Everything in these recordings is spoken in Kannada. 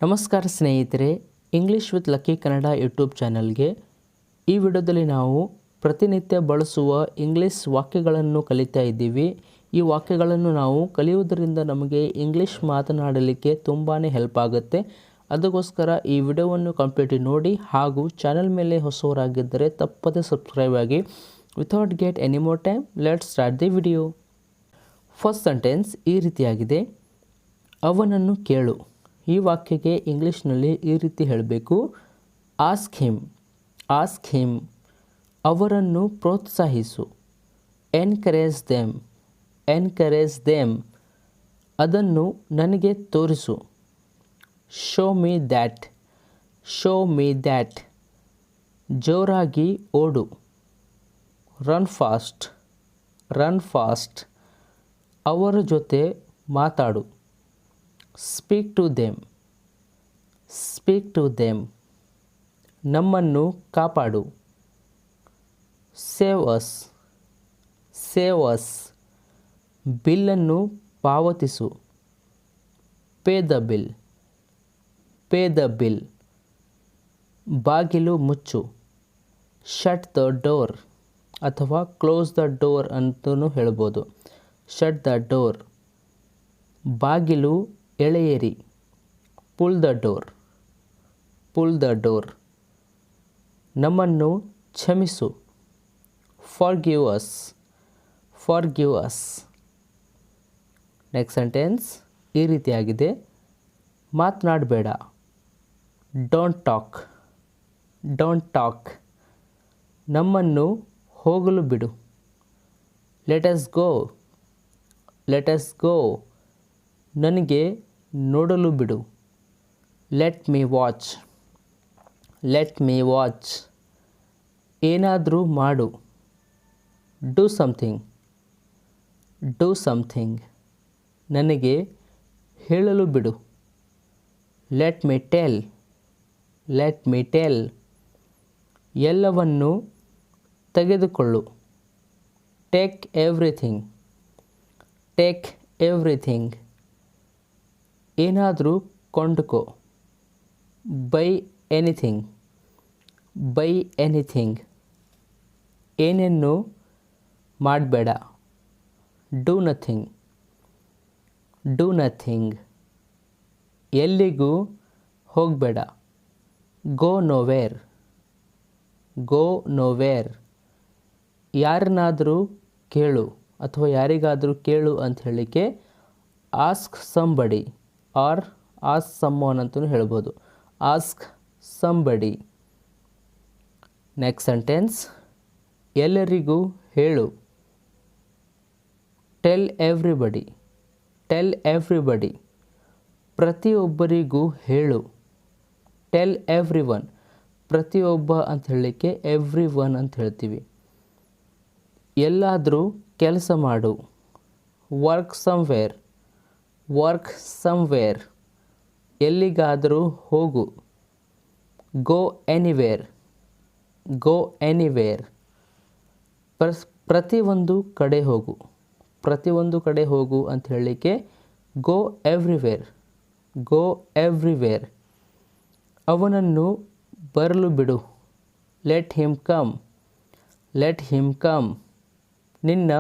ನಮಸ್ಕಾರ ಸ್ನೇಹಿತರೆ, English with lucky Kannada YouTube ಚಾನಲ್ಗೆ ಈ ವಿಡಿಯೋದಲ್ಲಿ ನಾವು ಪ್ರತಿನಿತ್ಯ ಬಳಸುವ ಇಂಗ್ಲೀಷ್ ವಾಕ್ಯಗಳನ್ನು ಕಲಿತಾ ಇದ್ದೀವಿ. ಈ ವಾಕ್ಯಗಳನ್ನು ನಾವು ಕಲಿಯುವುದರಿಂದ ನಮಗೆ ಇಂಗ್ಲೀಷ್ ಮಾತನಾಡಲಿಕ್ಕೆ ತುಂಬಾ ಹೆಲ್ಪ್ ಆಗುತ್ತೆ. ಅದಕ್ಕೋಸ್ಕರ ಈ ವಿಡಿಯೋವನ್ನು ಕಂಪ್ಲೀಟ್ ನೋಡಿ ಹಾಗೂ ಚಾನಲ್ ಮೇಲೆ ಹೊಸವರಾಗಿದ್ದರೆ ತಪ್ಪದೆ ಸಬ್ಸ್ಕ್ರೈಬ್ ಆಗಿ. Without get any more time, let's start the video. First sentence ಈ ರೀತಿಯಾಗಿದೆ: ಅವನನ್ನು ಕೇಳು. ಈ ವಾಕ್ಯಕ್ಕೆ ಇಂಗ್ಲೀಷ್ನಲ್ಲಿ ಈ ರೀತಿ ಹೇಳಬೇಕು: ಆಸ್ಕ್ ಹಿಮ್, ಆಸ್ಕ್ ಹಿಮ್. ಅವರನ್ನು ಪ್ರೋತ್ಸಾಹಿಸು. Encourage them, encourage them. ಅದನ್ನು ನನಗೆ ತೋರಿಸು. Show me that, show me that. ಜೋರಾಗಿ ಓಡು. Run fast, run fast. ಅವರ ಜೊತೆ ಮಾತಾಡು. Speak to them, speak to them. ನಮ್ಮನ್ನು ಕಾಪಾಡು. Save us, save us. ಬಿಲ್ಲನ್ನು ಪಾವತಿಸು. Pay the bill, pay the bill. ಬಾಗಿಲು ಮುಚ್ಚು. ಶಟ್ ದ ಡೋರ್ ಅಥವಾ ಕ್ಲೋಸ್ ದ ಡೋರ್ ಅಂತಲೂ ಹೇಳ್ಬೋದು. Shut the door. ಬಾಗಿಲು ಎಳೆಯಿರಿ. Pull the door, pull the door. ನಮ್ಮನ್ನು ಕ್ಷಮಿಸು. Forgive us, forgive us. Next sentence ಈ ರೀತಿಯಾಗಿದೆ: ಮಾತನಾಡಬೇಡ. Don't talk, don't talk. ನಮ್ಮನ್ನು ಹೋಗಲು ಬಿಡು. Let us go, let us go. ನನಗೆ ನೋಡಲು ಬಿಡು. Let me watch, let me watch. ಏನಾದರೂ ಮಾಡು. Do something, do something. ನನಗೆ ಹೇಳಲು ಬಿಡು. Let me tell, let me tell. ಎಲ್ಲವನ್ನು ತೆಗೆದುಕೊಳ್ಳು. Take everything, take everything. ಏನಾದರೂ ಕೊಂಡುಕೋ. Buy anything, buy anything. ಏನನ್ನು ಮಾಡಬೇಡ. Do nothing, do nothing. ಎಲ್ಲಿಗೂ ಹೋಗಬೇಡ. ಗೋ ನೋವೇರ್, ಗೋ ನೋವೇರ್. ಯಾರನ್ನಾದರೂ ಕೇಳು ಅಥವಾ ಯಾರಿಗಾದರೂ ಕೇಳು ಅಂತ ಹೇಳಲಿಕ್ಕೆ ಆಸ್ಕ್ ಸಂಬಡಿ ಆರ್ ಆಸ್ಕ್ ಸಮ್ಮೋನ್ ಅಂತಲೂ ಹೇಳ್ಬೋದು. Ask somebody. ನೆಕ್ಸ್ಟ್ ಸೆಂಟೆನ್ಸ್ ಎಲ್ಲರಿಗೂ ಹೇಳು. Tell everybody, tell everybody. ಪ್ರತಿಯೊಬ್ಬರಿಗೂ ಹೇಳು. Tell every one. ಪ್ರತಿಯೊಬ್ಬ ಅಂತ ಹೇಳಲಿಕ್ಕೆ ಎವ್ರಿ ಒನ್ ಅಂತ ಹೇಳ್ತೀವಿ. ಎಲ್ಲಾದರೂ ಕೆಲಸ ಮಾಡು. Work somewhere, work somewhere. ಎಲ್ಲಿಗಾದರೂ ಹೋಗು. Go anywhere, go anywhere. ಪ್ರತಿಯೊಂದು ಕಡೆ ಹೋಗು. ಪ್ರತಿಯೊಂದು ಕಡೆ ಹೋಗು ಅಂತ ಹೇಳಲಿಕ್ಕೆ ಗೋ ಎವ್ರಿವೇರ್, ಗೋ ಎವ್ರಿವೇರ್. ಅವನನ್ನು ಬರಲು ಬಿಡು. Let him come, let him come. ನಿನ್ನ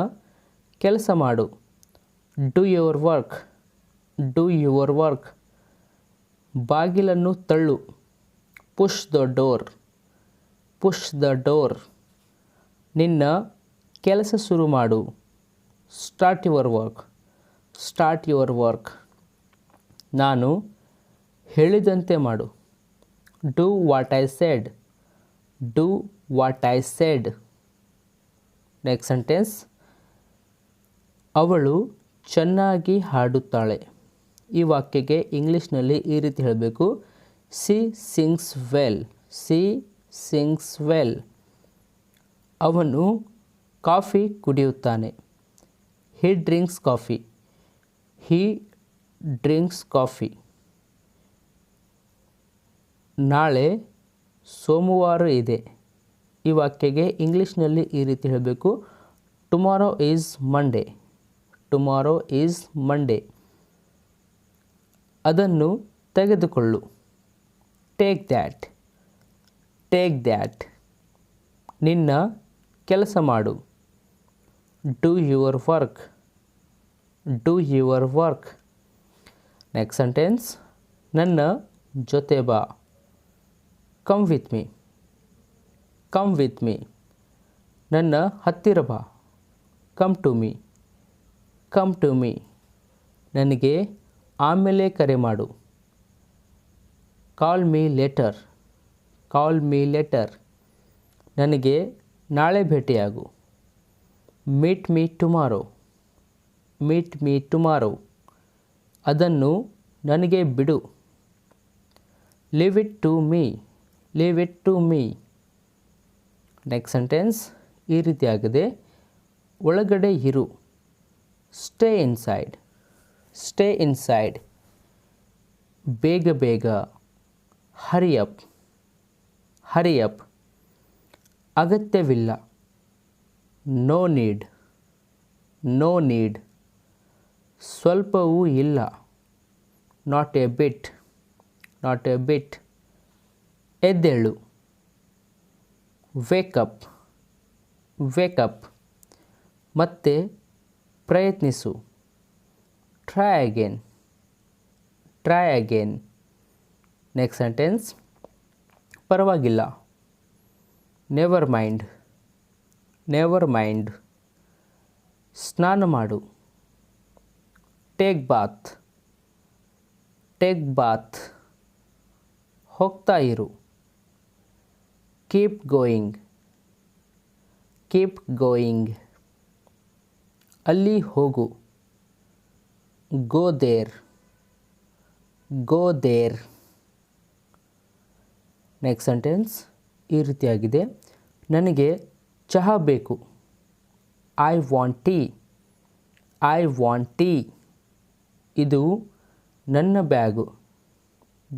ಕೆಲಸ ಮಾಡು. Do your work, do your work. ಬಾಗಿಲನ್ನು ತಳ್ಳು. Push the door, push the door. ನಿನ್ನ ಕೆಲಸ ಶುರು ಮಾಡು. Start your work, start your work. ನಾನು ಹೇಳಿದಂತೆ ಮಾಡು. Do what I said, do what I said. Next sentence ಅವಳು ಚೆನ್ನಾಗಿ ಹಾಡುತ್ತಾಳೆ. ಈ ವಾಕ್ಯಕ್ಕೆ ಇಂಗ್ಲೀಷ್ನಲ್ಲಿ ಈ ರೀತಿ ಹೇಳಬೇಕು: she sings well, she sings well. ಅವನು ಕಾಫಿ ಕುಡಿಯುತ್ತಾನೆ. He drinks coffee, he drinks coffee. ನಾಳೆ ಸೋಮವಾರ ಇದೆ. ಈ ವಾಕ್ಯಕ್ಕೆ ಇಂಗ್ಲೀಷ್ನಲ್ಲಿ ಈ ರೀತಿ ಹೇಳಬೇಕು: tomorrow is Monday, tomorrow is Monday. ಅದನ್ನು ತೆಗೆದುಕೊಳ್ಳು. Take that. Take that. ನಿನ್ನ ಕೆಲಸ ಮಾಡು. Do your work. Do your work. Next sentence, ನನ್ನ ಜೊತೆ ಬಾ. Come with me. Come with me. ನನ್ನ ಹತ್ತಿರ ಬಾ. Come to me. Come to me. ನನಗೆ ಆಮೇಲೆ ಕರೆ ಮಾಡು. Call me later. Call me later. ನನಗೆ ನಾಳೆ ಭೇಟಿಯಾಗು. Meet me tomorrow. Meet me tomorrow. ಅದನ್ನು ನನಗೆ ಬಿಡು. Leave it to me. Leave it to me. Next sentence ಈ ರೀತಿಯಾಗಿದೆ. ಒಳಗಡೆ ಇರು. Stay inside. Stay inside. ಬೇಗ ಬೇಗ. Hurry up. Hurry up. ಅಗತ್ಯವಿಲ್ಲ. No need. No need. ಸ್ವಲ್ಪವೂ ಇಲ್ಲ. Not a bit. Not a bit. ಎದ್ದೇಳು. ವೇಕಪ್. ವೇಕಪ್. ಮತ್ತೆ ಪ್ರಯತ್ನಿಸು. Try again. Try again. Next sentence, ಪರವಾಗಿಲ್ಲ. Never mind. Never mind. ಸ್ನಾನ ಮಾಡು. Take bath. Take bath. ಹೋಗ್ತಾ ಇರು. Keep going. Keep going. ಅಲ್ಲಿ ಹೋಗು. Go there. Go there. Next sentence ಈ ರೀತಿಯಾಗಿದೆ. ನನಗೆ ಚಹಾ ಬೇಕು. I want tea. I want tea. ಇದು ನನ್ನ bag.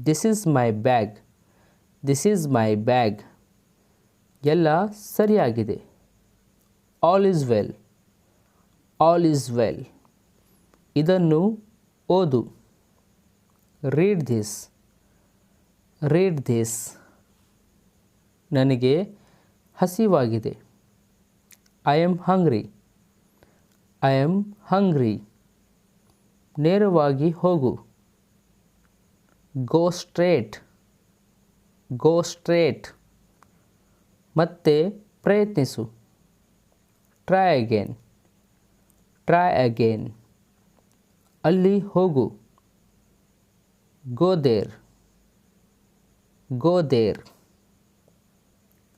This is my bag. This is my bag. ಎಲ್ಲ ಸರಿಯಾಗಿದೆ. All is well. All is well. ಇದನ್ನು ಓದು. Read this. Read this. ನನಗೆ ಹಸಿವಾಗಿದೆ. I am hungry. I am hungry. ನೇರವಾಗಿ ಹೋಗು. Go straight. Go straight. ಮತ್ತೆ ಪ್ರಯತ್ನಿಸು. Try again. Try again. ಅಲ್ಲಿ ಹೋಗು. Go there. Go there.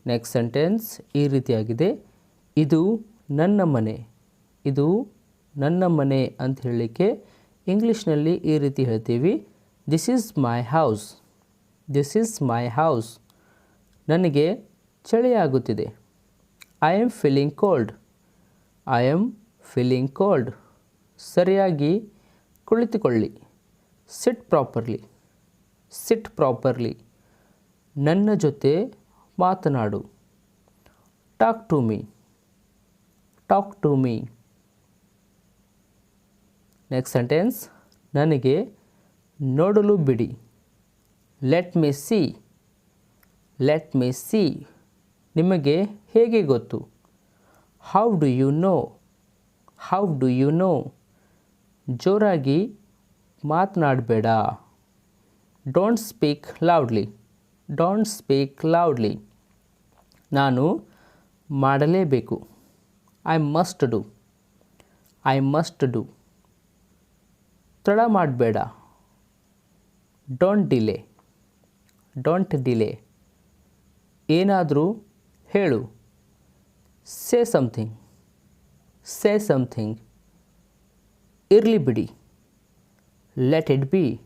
Next sentence ಈ ರೀತಿಯಾಗಿದೆ. ಇದು ನನ್ನ ಮನೆ. ಇದು ನನ್ನ ಮನೆ ಅಂತ ಹೇಳಲಿಕ್ಕೆ ಇಂಗ್ಲೀಷ್ನಲ್ಲಿ ಈ ರೀತಿ ಹೇಳ್ತೀವಿ. This is my house. This is my house. ನನಗೆ ಚಳಿಯಾಗುತ್ತಿದೆ. I am feeling cold. I am feeling cold. ಸರಿಯಾಗಿ ಕುಳಿತುಕೊಳ್ಳಿ. Sit properly. Sit properly. ನನ್ನ ಜೊತೆ ಮಾತನಾಡು. Talk to me. Talk to me. Next sentence, ನನಗೆ ನೋಡಲು ಬಿಡಿ. Let me see. Let me see. ನಿಮಗೆ ಹೇಗೆ ಗೊತ್ತು? How do you know. How do you know. ಜೋರಾಗಿ ಮಾತನಾಡಬೇಡ. Don't speak loudly. Don't speak loudly. ನಾನು ಮಾಡಲೇಬೇಕು. I must do. I must do. ತಡ ಮಾಡಬೇಡ. Don't delay. Don't delay. ಏನಾದರೂ ಹೇಳು. Say something. Say something. ಇರಲಿ ಬಿಡಿ. Let it be.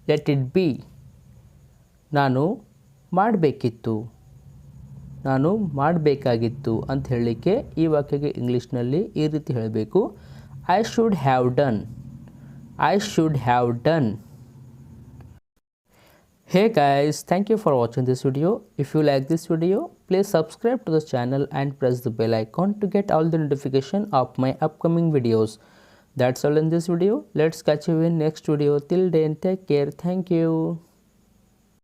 Let it be. ನಾನು ಮಾಡಬೇಕಿತ್ತು. ನಾನು ಮಾಡಬೇಕಾಗಿತ್ತು ಅಂತ ಹೇಳಲಿಕ್ಕೆ ಈ ವಾಕ್ಯಕ್ಕೆ ಇಂಗ್ಲೀಷ್ನಲ್ಲಿ ಈ ರೀತಿ ಹೇಳಬೇಕು. I should have done. I should have done. Hey guys, thank you for watching this video. If you like this video, please subscribe to the channel and press the bell icon to get all the notification of my upcoming videos. That's all in this video. Let's catch you in next video. Till then, take care. Thank you.